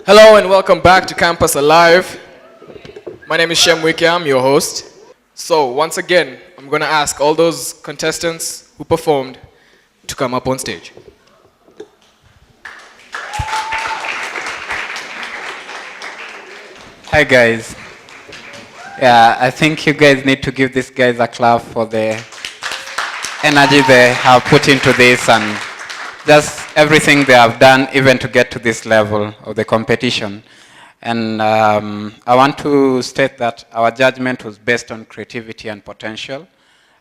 Hello and welcome back to Campus Alive. My name is Shem Wiki, I'm your host. So, once again, I'm going to ask all those contestants who performed to come up on stage. Hi guys. Yeah, I think you guys need to give these guys a clap for the energy they have put into this and just everything they have done even to get to this level of the competition. And I want to state that our judgment was based on creativity and potential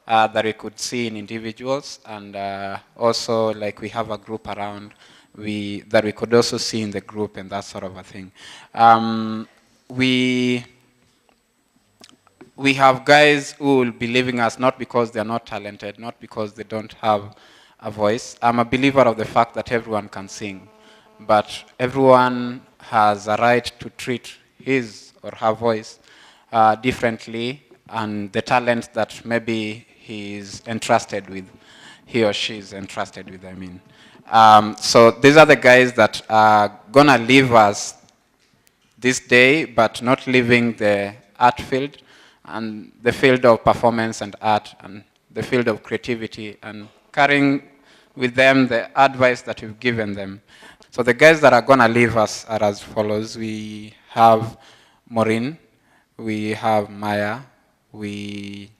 that we could see in individuals, and also like we have a group around that we could also see in the group and that sort of a thing. We have guys who will be leaving us not because they're not talented, not because they don't have a voice. I'm a believer of the fact that everyone can sing, but everyone has a right to treat his or her voice differently, and the talent that maybe he or she is entrusted with, I mean. So these are the guys that are gonna leave us this day, but not leaving the art field and the field of performance and art and the field of creativity, and carrying with them the advice that we've given them. So the guys that are gonna leave us are as follows. We have Maureen, we have Maya, we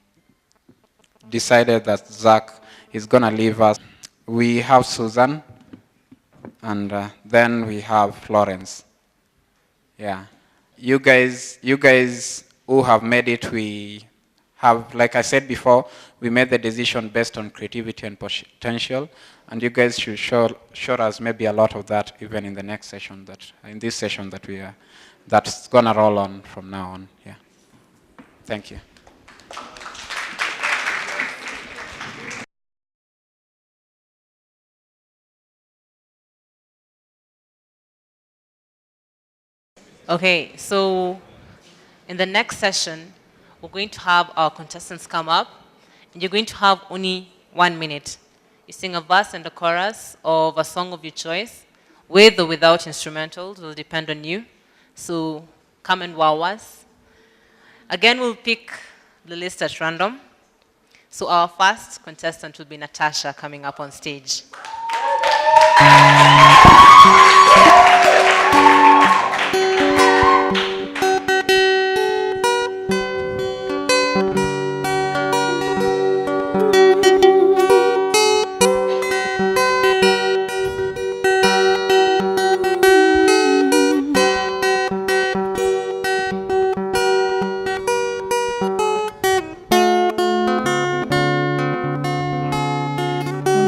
decided that Zach is gonna leave us. We have Susan, and then we have Florence. Yeah. You guys who have made it, we have, like I said before, we made the decision based on creativity and potential, and you guys should show us maybe a lot of that even in the next session, in this session that that's gonna roll on from now on. Yeah. Thank you. Okay, so in the next session, we're going to have our contestants come up, and you're going to have only 1 minute. You sing a verse and a chorus of a song of your choice, with or without instrumentals, will depend on you. So come and wow us. Again, we'll pick the list at random. So our first contestant will be Natasha coming up on stage.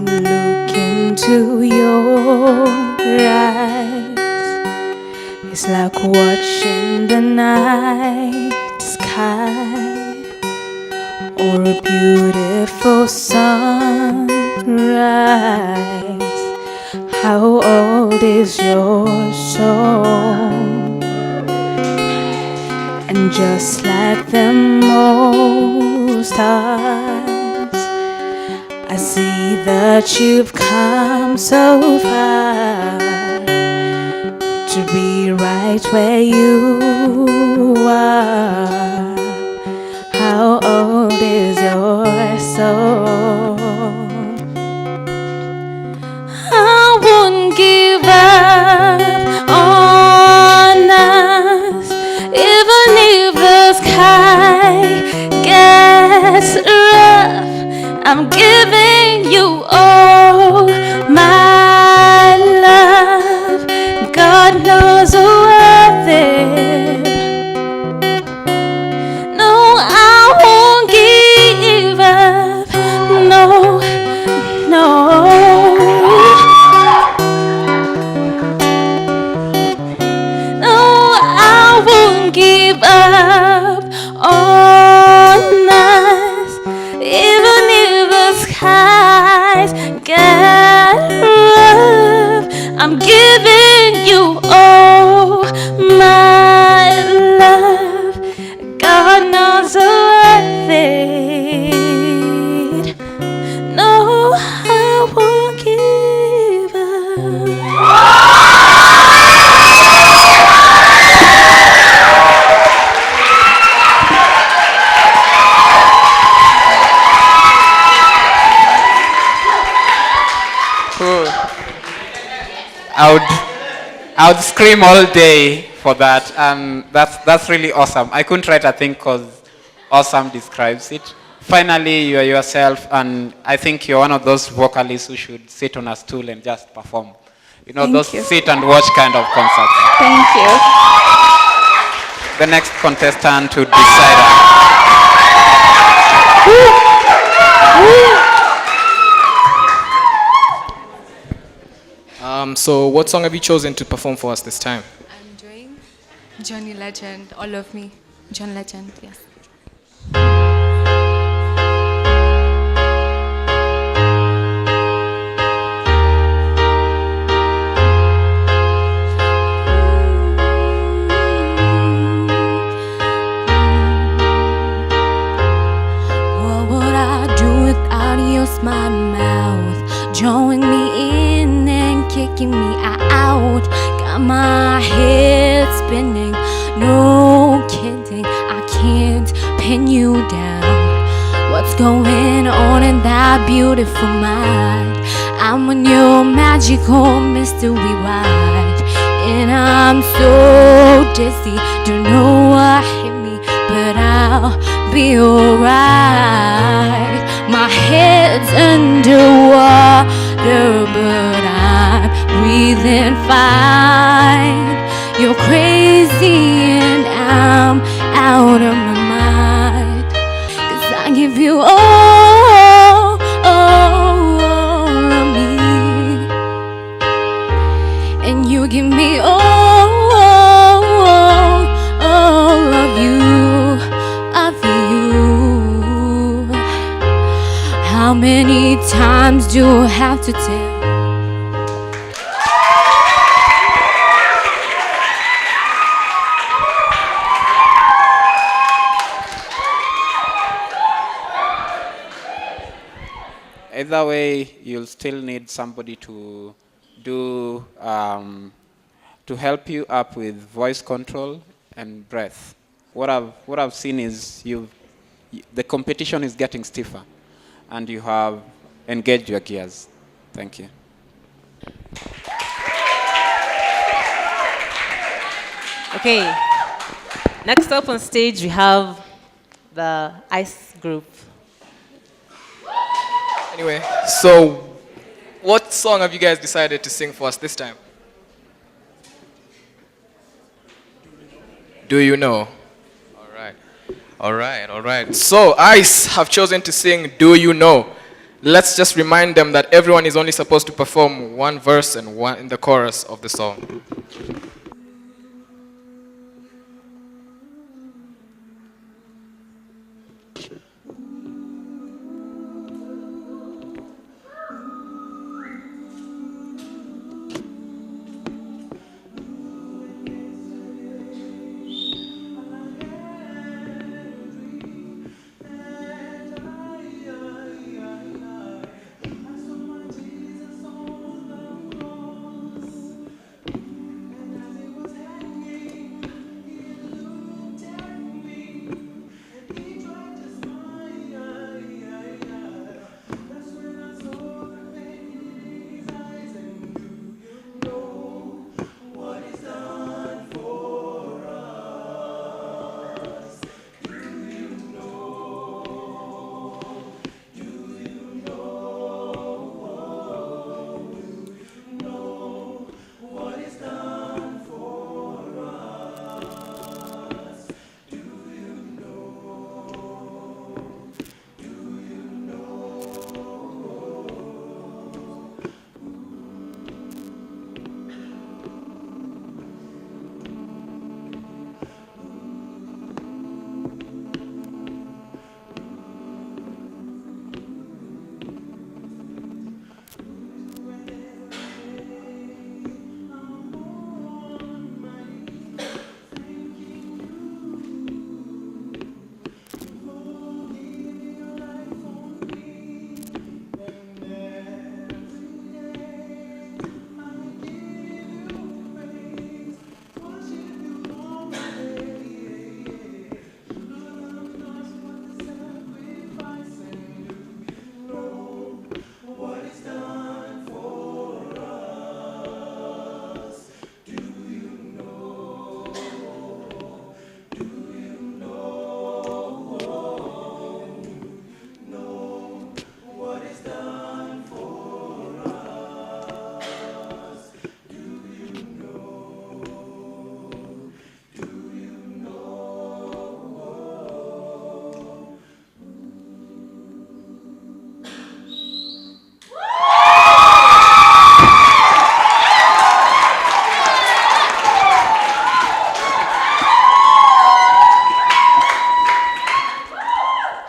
Look into your eyes. It's like watching the night sky or a beautiful sunrise. How old is your soul? And just like them old stars, I see that you've come so far to be right where you are. How old is your soul? I won't give up on us, even if the sky gets rough. I'm giving you all my love. God knows you're worth it. No, I won't give up. No, no. No, I won't give up on us, even if the skies get rough. I'm giving you all my love. God knows worth it. No, I won't give up. I would scream all day for that, and that's really awesome. I couldn't write a thing because awesome describes it. Finally, you are yourself, and I think you're one of those vocalists who should sit on a stool and just perform. You know, Thank those you. sit and watch kind of concerts. Thank you. The next contestant to decide. So what song have you chosen to perform for us this time? I'm doing Johnny Legend, All of Me. John Legend, yes. What would I do without your smart mouth? Drawing me in and kicking me out. Got my head spinning, no kidding. I can't pin you down. What's going on in that beautiful mind? I'm on your magical mystery ride, and I'm so dizzy. Don't know what hit me, but I'll be alright. My head's underwater, but I'm breathing fine. You're crazy and I'm out of my mind. 'Cause I give you all of me, and you give me all of you. How many times do I have to tell? Either way, you'll still need somebody to do to help you up with voice control and breath. What I've seen is the competition is getting stiffer, and you have engaged your gears. Thank you. Okay. Next up on stage, we have the ICE group. Anyway, so what song have you guys decided to sing for us this time? Do you know? All right. So ICE have chosen to sing Do You Know. Let's just remind them that everyone is only supposed to perform one verse and one in the chorus of the song.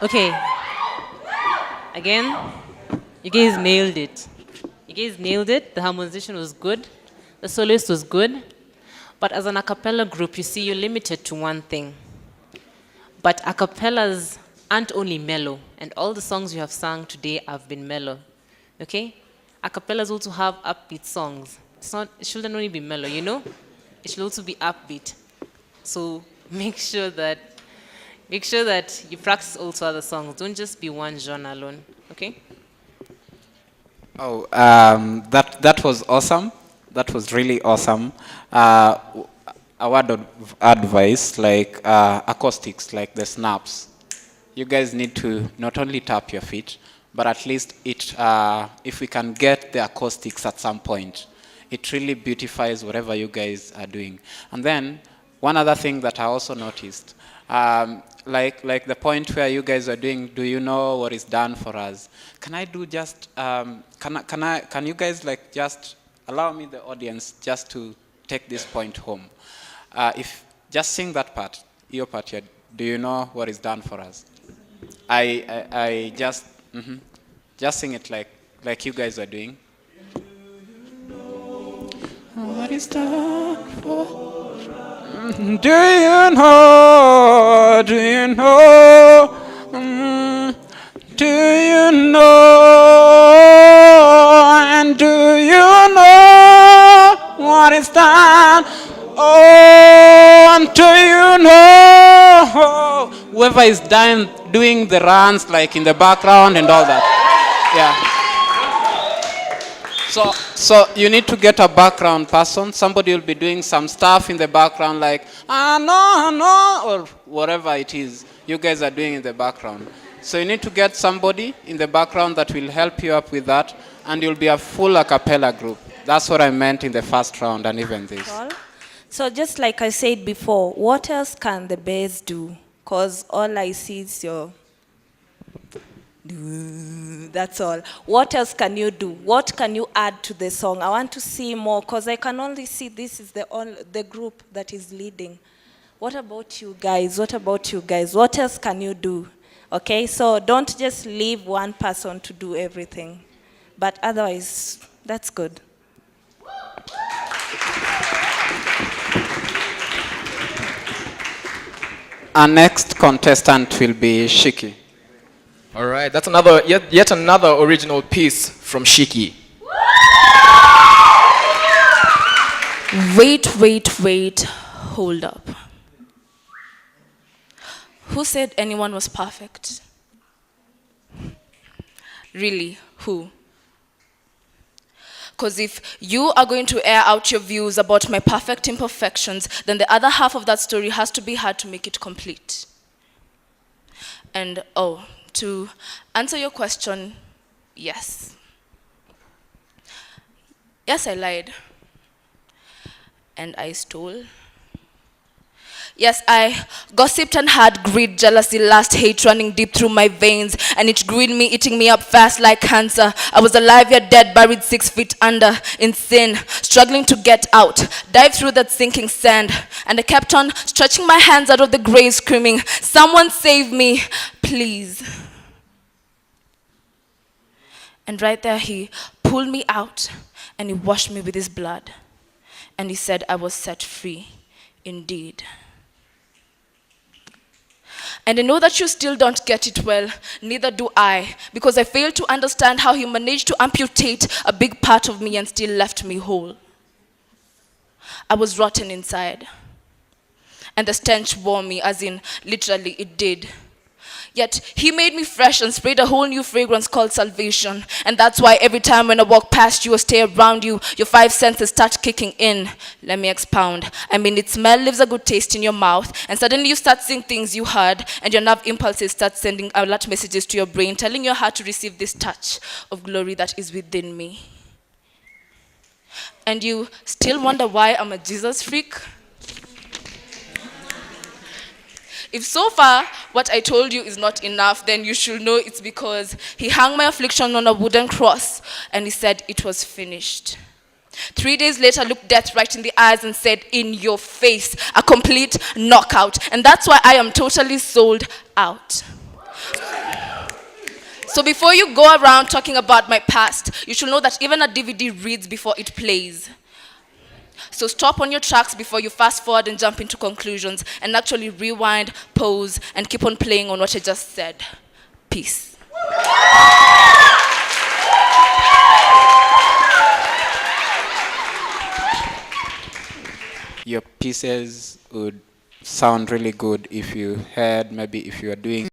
Okay. Again, you guys nailed it. You guys nailed it. The harmonization was good. The soloist was good. But as an a cappella group, you see, you're limited to one thing. But a cappellas aren't only mellow, and all the songs you have sung today have been mellow. Okay? A cappellas also have upbeat songs. It shouldn't only be mellow, you know? It should also be upbeat. So make sure that you practice also other songs. Don't just be one genre alone. Okay? Oh, that was awesome. That was really awesome. A word of advice, like acoustics, like the snaps. You guys need to not only tap your feet, but at least if we can get the acoustics at some point, it really beautifies whatever you guys are doing. And then one other thing that I also noticed, like the point where you guys are doing, do you know what is done for us? Can I do just, can you guys like just allow me, the audience, just to take this point home? If just sing that part, your part here. Do you know what is done for us? I just sing it like you guys are doing. What is done for? Do you know? Do you know? Do you know? And do you know what is done? Oh, and do you know? Whoever is doing the runs like in the background and all that. Yeah. So you need to get a background person. Somebody will be doing some stuff in the background like, no, or whatever it is you guys are doing in the background. So you need to get somebody in the background that will help you up with that, and you'll be a full a cappella group. That's what I meant in the first round and even this. So just like I said before, what else can the bass do? Because all I see is your... That's all. What else can you do? What can you add to the song? I want to see more, because I can only see this is the group that is leading. What about you guys? What about you guys? What else can you do? Okay, so don't just leave one person to do everything. But otherwise, that's good. Our next contestant will be Shiki. All right, that's yet another original piece from Shiki. Wait. Hold up. Who said anyone was perfect? Really, who? Because if you are going to air out your views about my perfect imperfections, then the other half of that story has to be hard to make it complete. And to answer your question, yes. Yes, I lied. And I stole. Yes, I gossiped and had greed, jealousy, lust, hate running deep through my veins, and it grew in me, eating me up fast like cancer. I was alive yet dead, buried 6 feet under, in sin, struggling to get out, dive through that sinking sand, and I kept on stretching my hands out of the grave, screaming, "Someone save me, please." And right there he pulled me out, and he washed me with his blood, and he said I was set free indeed. And I know that you still don't get it well, neither do I, because I fail to understand how he managed to amputate a big part of me and still left me whole. I was rotten inside, and the stench wore me, as in literally it did. Yet he made me fresh and sprayed a whole new fragrance called salvation. And that's why every time when I walk past you or stay around you, your 5 senses start kicking in. Let me expound. I mean, its smell leaves a good taste in your mouth, and suddenly you start seeing things you heard, and your nerve impulses start sending alert messages to your brain, telling your heart to receive this touch of glory that is within me. And you still wonder why I'm a Jesus freak? If so far what I told you is not enough, then you should know it's because he hung my affliction on a wooden cross, and he said it was finished. 3 days later, looked death right in the eyes and said, "In your face," a complete knockout. And that's why I am totally sold out. So before you go around talking about my past, you should know that even a DVD reads before it plays. So stop on your tracks before you fast forward and jump into conclusions, and actually rewind, pause, and keep on playing on what I just said. Peace. Your pieces would sound really good if you had, maybe if you are doing